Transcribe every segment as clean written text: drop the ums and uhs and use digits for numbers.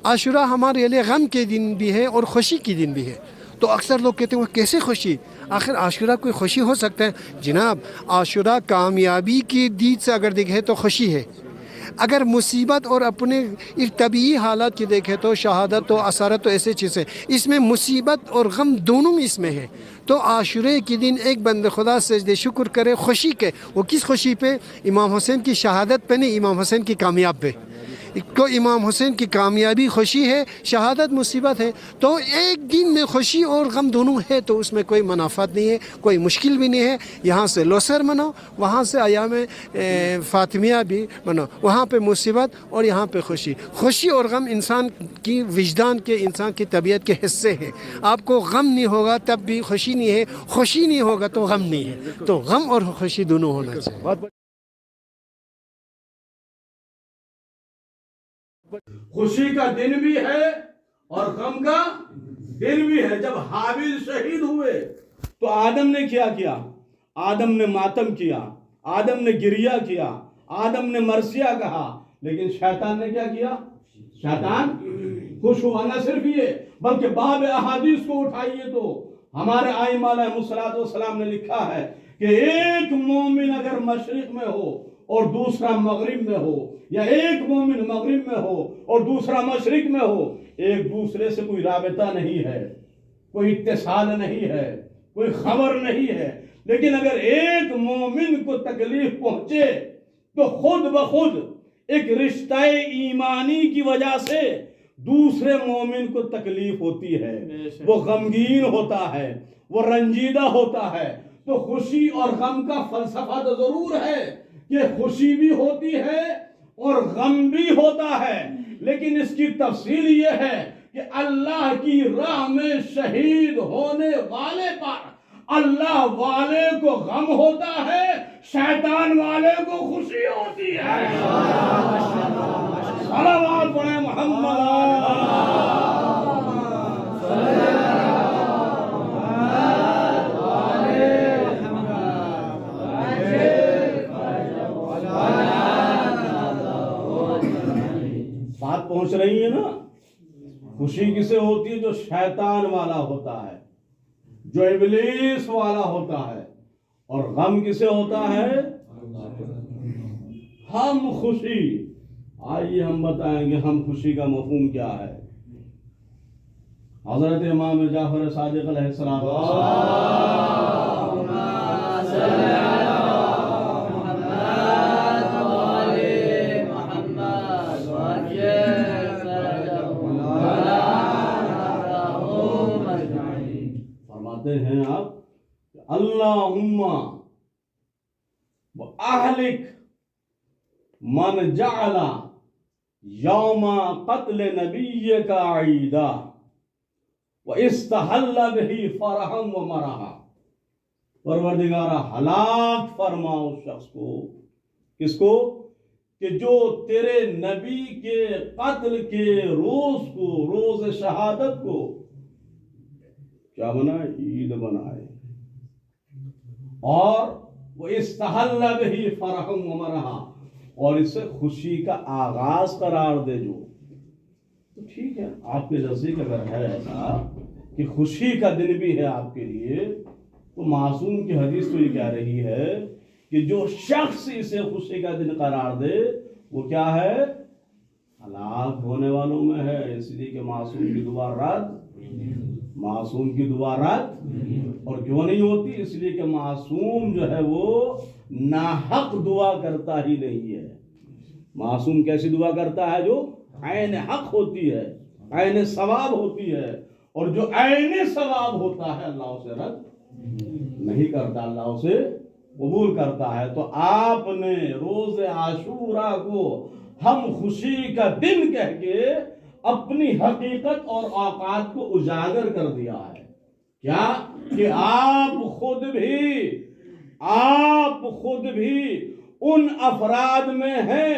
عاشورہ ہمارے لیے غم کے دن بھی ہے اور خوشی کے دن بھی ہے. تو اکثر لوگ کہتے ہیں وہ کیسے خوشی؟ آخر عاشورہ کوئی خوشی ہو سکتا ہے؟ جناب عاشورہ کامیابی کی دید سے اگر دیکھیں تو خوشی ہے. اگر مصیبت اور اپنے طبعی حالات کی دیکھیں تو شہادت و اسارت تو ایسے چیز ہے، اس میں مصیبت اور غم دونوں اس میں ہے. تو عاشورے کے دن ایک بندہ خدا سجدے شکر کرے خوشی کے. وہ کس خوشی پہ؟ امام حسین کی شہادت پہ نہیں، امام حسین کی کامیاب پہ. کو امام حسین کی کامیابی خوشی ہے، شہادت مصیبت ہے. تو ایک دن میں خوشی اور غم دونوں ہے، تو اس میں کوئی منافات نہیں ہے، کوئی مشکل بھی نہیں ہے. یہاں سے لوسر مناؤ، وہاں سے ایام فاطمیہ بھی مناؤ، وہاں پہ مصیبت اور یہاں پہ خوشی. خوشی اور غم انسان کی وجدان کے، انسان کی طبیعت کے حصے ہیں. آپ کو غم نہیں ہوگا تب بھی خوشی نہیں ہے، خوشی نہیں ہوگا تو غم نہیں ہے. تو غم اور خوشی دونوں ہونا چاہیے. خوشی کا دن بھی ہے اور غم کا دن بھی ہے. جب حابیل شہید ہوئے تو آدم نے کیا؟ آدم نے ماتم کیا، آدم نے گریہ کیا، آدم نے مرثیہ کہا. لیکن شیطان نے کیا؟ شیطان خوش ہوا. نہ صرف یہ بلکہ باب احادیث کو اٹھائیے تو ہمارے ائمہ علیہ الصلوۃ والسلام نے لکھا ہے کہ ایک مومن اگر مشرق میں ہو اور دوسرا مغرب میں ہو، یا ایک مومن مغرب میں ہو اور دوسرا مشرق میں ہو، ایک دوسرے سے کوئی رابطہ نہیں ہے، کوئی اتصال نہیں ہے، کوئی خبر نہیں ہے. لیکن اگر ایک مومن کو تکلیف پہنچے تو خود بخود ایک رشتہ ایمانی کی وجہ سے دوسرے مومن کو تکلیف ہوتی ہے، وہ غمگین ہوتا ہے، وہ رنجیدہ ہوتا ہے. تو خوشی اور غم کا فلسفہ تو ضرور ہے کہ خوشی بھی ہوتی ہے اور غم بھی ہوتا ہے، لیکن اس کی تفصیل یہ ہے کہ اللہ کی راہ میں شہید ہونے والے پر اللہ والے کو غم ہوتا ہے، شیطان والے کو خوشی ہوتی ہے. صلوات پڑھیں محمد. بات پہنچ رہی ہے نا؟ خوشی کسے ہوتی ہے؟ جو شیطان والا ہوتا ہے، جو ابلیس والا ہوتا ہے. اور غم کسے ہوتا ہے؟ ہم خوشی. آئیے ہم بتائیں گے ہم خوشی کا مفہوم کیا ہے. حضرت امام جعفر صادق علیہ السلام فرماتے ہیں آپ کہ اللہم وَأَهْلِكْ من جعل یوم قتل نبیک عیدا وَإِسْتَحَلَّ بِهِ فَرَحًا وَمَرَحًا. پروردگارہ ہلاک فرما اس شخص کو. کس کو؟ کہ جو تیرے نبی کے قتل کے روز کو، روز شہادت کو کیا بنائے؟ عید بنائے. اور وَإِسْتَحَلَّ بِهِ فَرَحًا وَمَرَحًا، اور اسے خوشی کا آغاز قرار دے. جو تو ٹھیک ہے، آپ کے نزدیک اگر ہے ایسا کہ خوشی کا دن بھی ہے آپ کے لیے، تو معصوم کی حدیث تو یہ کہہ رہی ہے کہ جو شخص اسے خوشی کا دن قرار دے وہ کیا ہے؟ ہلاک ہونے والوں میں ہے. اس لیے کہ معصوم کی دعا رد، معصوم کی دعا رد. اور کیوں نہیں ہوتی؟ اس لیے کہ معصوم جو ہے وہ ناحق دعا کرتا ہی نہیں ہے. معصوم کیسی دعا کرتا ہے؟ جو عین حق ہوتی ہے، عین ثواب ہوتی ہے. اور جو عین ثواب ہوتا ہے اللہ اسے رد نہیں کرتا، اللہ اسے قبول کرتا ہے. تو آپ نے روز عاشوراء کو ہم خوشی کا دن کہہ کے اپنی حقیقت اور اوقات کو اجاگر کر دیا ہے. کیا کہ آپ خود بھی ان افراد میں ہیں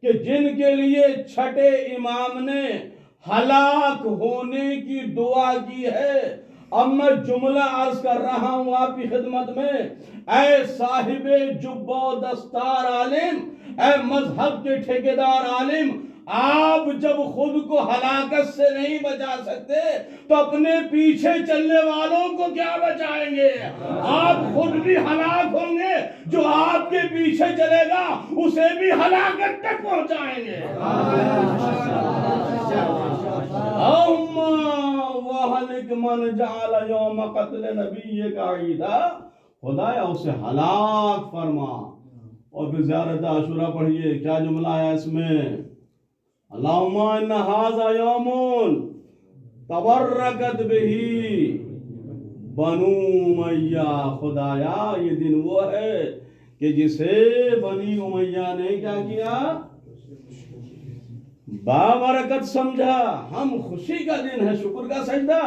کہ جن کے لیے چھٹے امام نے ہلاک ہونے کی دعا کی ہے. اب میں جملہ عرض کر رہا ہوں آپ کی خدمت میں. اے صاحب جب و دستار عالم، اے مذہب کے ٹھیکیدار عالم، آپ جب خود کو ہلاکت سے نہیں بچا سکتے تو اپنے پیچھے چلنے والوں کو کیا بچائیں گے؟ آپ خود بھی ہلاک ہوں گے، جو آپ کے پیچھے چلے گا اسے بھی ہلاکت تک پہنچائیں گے۔ اللہم وَأَهْلِكْ مَنْ جَعَلَ يَوْمَ قَتْلِ نَبِيِّكَ عِيدًا، خدایا اسے ہلاک فرما۔ اور پھر زیارت عاشورہ پڑھیے، کیا جملہ آیا اس میں؟ اللہم ان ھذا یوم تبرکت بہ بنو امیہ، خدایا یہ دن وہ ہے کہ جسے بنی امیہ نے کیا کیا؟ بابرکت سمجھا۔ ہم خوشی کا دن ہے، شکر کا سجدہ۔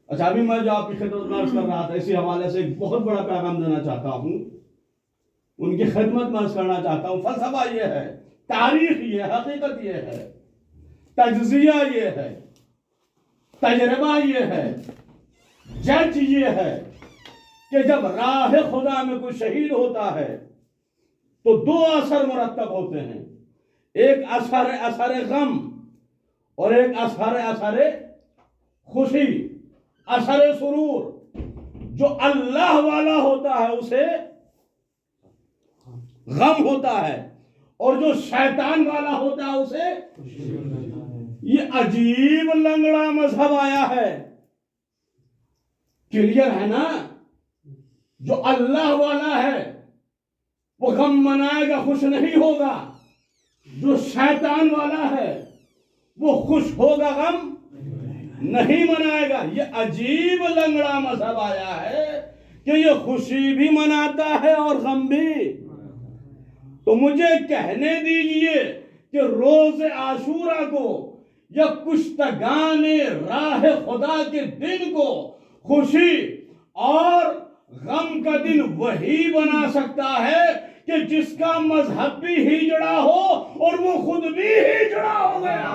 اچھا، ابھی میں جو آپ کی خدمت میں عرض کر رہا تھا، اسی حوالے سے ایک بہت بڑا پیغام دینا چاہتا ہوں، ان کی خدمت میں عرض کرنا چاہتا ہوں۔ فلسفہ یہ ہے، تاریخ یہ ہے، حقیقت یہ ہے، تجزیہ یہ ہے، تجربہ یہ ہے، جج یہ ہے کہ جب راہ خدا میں کوئی شہید ہوتا ہے تو دو اثر مرتب ہوتے ہیں، ایک اثر غم اور ایک اثر خوشی، اثر سرور۔ جو اللہ والا ہوتا ہے اسے غم ہوتا ہے، اور جو شیطان والا ہوتا ہے اسے۔ یہ عجیب لنگڑا مذہب آیا ہے، کلیئر ہے نا؟ جو اللہ والا ہے وہ غم منائے گا، خوش نہیں ہوگا۔ جو شیطان والا ہے وہ خوش ہوگا، غم نہیں منائے گا۔ یہ عجیب لنگڑا مذہب آیا ہے کہ یہ خوشی بھی مناتا ہے اور غم بھی۔ تو مجھے کہنے دیجئے کہ روز عاشورہ کو یا کشتگان راہ خدا کے دن کو خوشی اور غم کا دن وہی بنا سکتا ہے کہ جس کا مذہب بھی ہجڑا ہو اور وہ خود بھی ہجڑا ہو گیا۔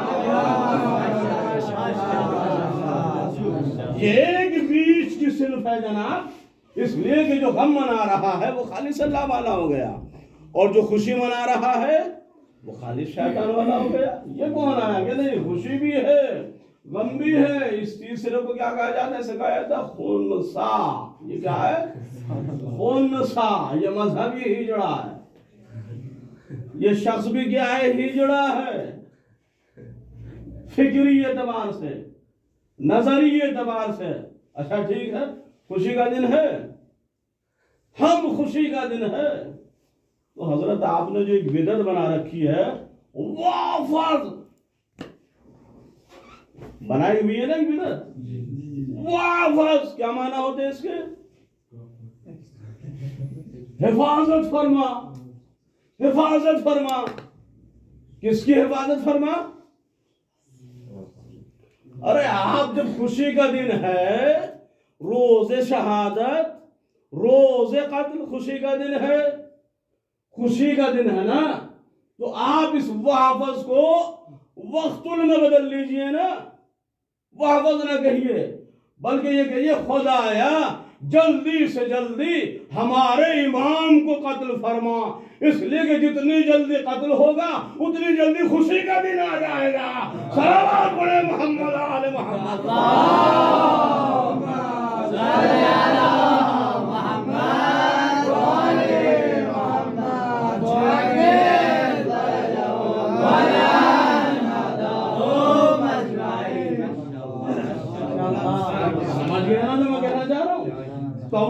یہ ایک بیچ کی صنف ہے جناب، اس لیے کہ جو غم منا رہا ہے وہ خالص اللہ والا ہو گیا، اور جو خوشی منا رہا ہے وہ خالص شیطان والا ہو گیا۔ یہ کون آیا کہ نہیں خوشی بھی ہے غم بھی ہے؟ اس تیسرے کو کیا کہا جاتا ہے؟ اسے کہا جاتا ہے خنثی۔ یہ کیا ہے؟ خنثی۔ یہ مذہبی ہجڑا ہے، یہ شخص بھی کیا ہے؟ ہجڑا ہے، فکری اعتبار سے، نظری اعتبار سے۔ اچھا ٹھیک ہے، خوشی کا دن ہے، ہم خوشی کا دن ہے، تو حضرت آپ نے جو ایک بدعت بنا رکھی ہے، واہ فرض بنائی ہوئی ہے نا ایک بدعت، واہ فرض کیا معنی ہوتے ہیں اس کے؟ حفاظت فرما، حفاظت فرما۔ کس کی حفاظت فرما؟ ارے آپ جب خوشی کا دن ہے، روز شہادت، روز قتل خوشی کا دن ہے، خوشی کا دن ہے نا، تو آپ اس وحفظ کو وقتل میں بدل لیجئے نا، وحفظ نہ کہیے، بلکہ یہ کہیے خدایا جلدی سے جلدی ہمارے امام کو قتل فرما، اس لیے کہ جتنی جلدی قتل ہوگا اتنی جلدی خوشی کا دن آ جائے گا۔ صلوات پڑھے محمد آل محمد۔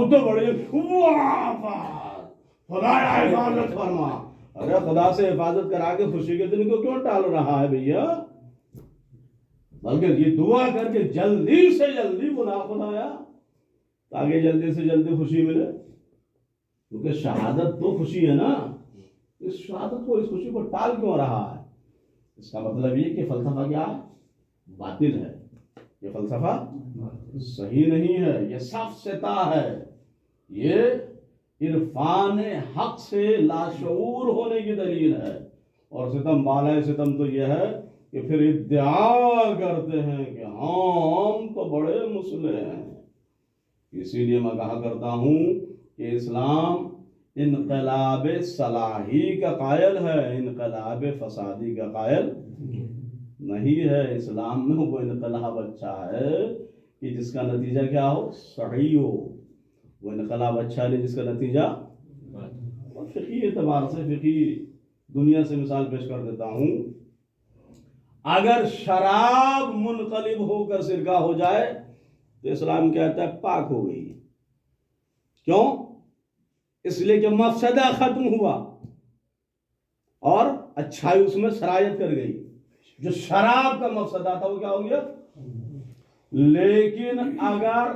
تو بڑے خدایا حفاظت فرما۔ ارے خدا سے حفاظت کرا کے خوشی کے دن کو کیوں ٹال رہا ہے بھیا؟ بلکہ یہ دعا کر کے جلدی سے جلدی بلا خدایا تاکہ جلدی سے جلدی خوشی ملے، کیونکہ شہادت تو خوشی ہے نا، اس شہادت کو، اس خوشی کو ٹال کیوں رہا ہے؟ اس کا مطلب یہ کہ فلسفہ کیا ہے؟ باطل ہے، یہ فلسفہ صحیح نہیں ہے، یہ صف ستا ہے، یہ عرفان حق سے لاشعور ہونے کی دلیل ہے۔ اور ستم بالائے ستم تو یہ ہے کہ پھر ادعا کرتے ہیں کہ ہم تو بڑے مسلح ہیں۔ اسی لیے میں کہا کرتا ہوں کہ اسلام انقلاب صلاحی کا قائل ہے، انقلاب فسادی کا قائل نہیں ہے۔ اسلام میں وہ انقلاب اچھا ہے کہ جس کا نتیجہ کیا ہو؟ صحیح ہو۔ وہ انقلاب اچھا نہیں جس کا نتیجہ، اور فقہی اعتبار سے، فقہی دنیا سے مثال پیش کر دیتا ہوں، اگر شراب منقلب ہو کر سرکہ ہو جائے تو اسلام کہتا ہے پاک ہو گئی۔ کیوں؟ اس لیے کہ مفسدہ ختم ہوا اور اچھائی اس میں سرایت کر گئی۔ جو شراب کا مفسدہ تھا وہ کیا ہو گیا؟ لیکن اگر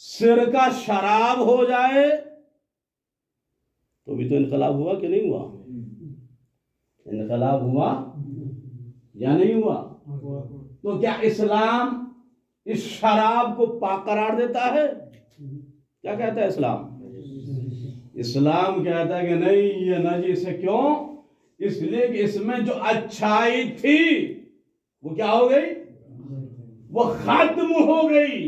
سرکہ شراب ہو جائے تو بھی تو انقلاب ہوا کہ نہیں ہوا؟ انقلاب ہوا یا نہیں ہوا؟ تو کیا اسلام اس شراب کو پاک قرار دیتا ہے؟ کیا کہتا ہے اسلام؟ اسلام کہتا ہے کہ نہیں، یہ نجس ہے۔ کیوں؟ اس لیے کہ اس میں جو اچھائی تھی وہ کیا ہو گئی؟ وہ ختم ہو گئی۔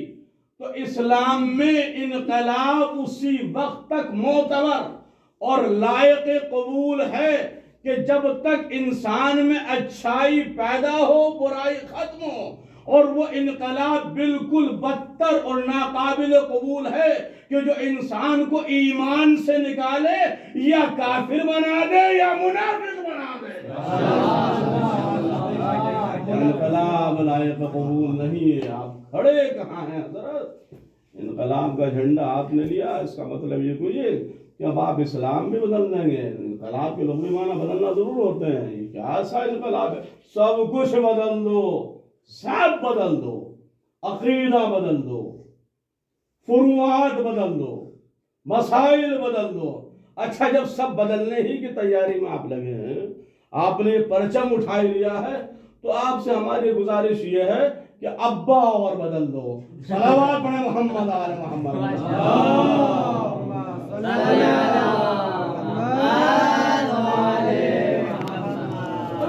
تو اسلام میں انقلاب اسی وقت تک معتبر اور لائق قبول ہے کہ جب تک انسان میں اچھائی پیدا ہو، برائی ختم ہو، اور وہ انقلاب بالکل بدتر اور ناقابل قبول ہے کہ جو انسان کو ایمان سے نکالے، یا کافر بنا دے یا منافق بنا دے۔ انقلاب لائق قبول نہیں ہے۔ آپ کھڑے کہاں ہیں حضرت؟ انقلاب کا جھنڈا آپ نے لیا، اس کا مطلب یہ کوئی ہے کہ اب آپ اسلام بھی بدل دیں گے؟ انقلاب کے لغوی معنی بدلنا ضرور ہوتے ہیں۔ یہ کیا سا انقلاب ہے؟ سب کچھ بدل دو، سب بدل دو، عقیدہ بدل دو، فروعات بدل دو، مسائل بدل دو۔ اچھا، جب سب بدلنے ہی کی تیاری میں آپ لگے ہیں، آپ نے پرچم اٹھائی لیا ہے، تو آپ سے ہماری گزارش یہ ہے کہ ابا اور بدل دو۔ صلوات پڑھیں محمد آل محمد۔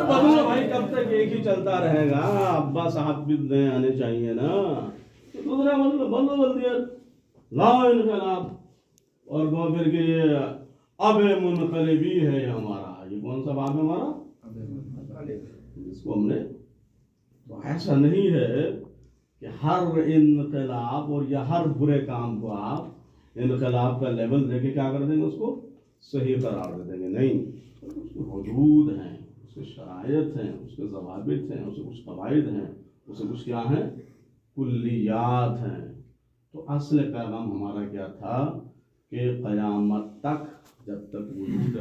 بدلو بھائی، کب تک ایک ہی چلتا رہے گا؟ ابا صاحب بھی نئے آنے چاہیے نا۔ دوسرا بدل دیا، لا انقلاب، اور وہ پھر کہ یہ اب منقلبی ہے یہ ہمارا۔ یہ کون سا باب ہے ہمارا؟ جس کو ہم نے، تو ایسا نہیں ہے کہ ہر انقلاب اور یا ہر برے کام کو آپ انقلاب کا لیول دے کے کیا کر دیں گے؟ اس کو صحیح قرار دے دیں گے؟ نہیں، اس کے حدود ہیں، اس کے شرائط ہیں، اس کے ضوابط ہیں، اس کے کچھ قواعد ہیں، اس کے کچھ کیا ہیں؟ کلیات ہیں۔ تو اصل پیغام ہمارا کیا تھا کہ قیامت تک جب تک وجود